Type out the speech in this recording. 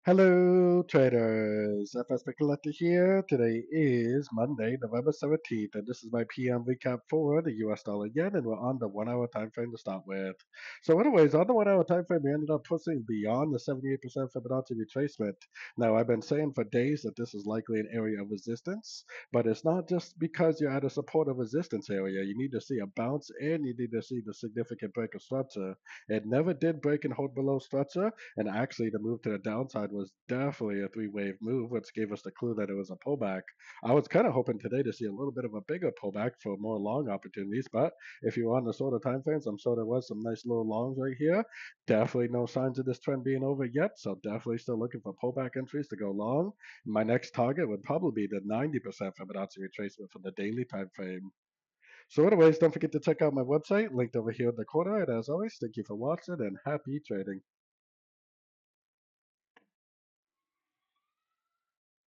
Hello, traders. FX Pip Collector here. Today is Monday, November 17th, and this is my PM recap for the US dollar yen, and we're on the 1 hour time frame to start with. So, anyways, on the 1 hour time frame, we ended up pushing beyond the 78% Fibonacci retracement. Now, I've been saying for days that this is likely an area of resistance, but it's not just because you're at a support or resistance area. You need to see a bounce and you need to see the significant break of structure. It never did break and hold below structure. And actually, the move to the downside was definitely a three-wave move, which gave us the clue that it was a pullback. I was kind of hoping today to see a little bit of a bigger pullback for more long opportunities, but if you're on the shorter time frames, I'm sure there was some nice little longs right here. Definitely no signs of this trend being over yet, so definitely still looking for pullback entries to go long. My next target would probably be the 90% Fibonacci retracement for the daily time frame. So anyways, don't forget to check out my website, linked over here in the corner. And as always, thank you for watching and happy trading.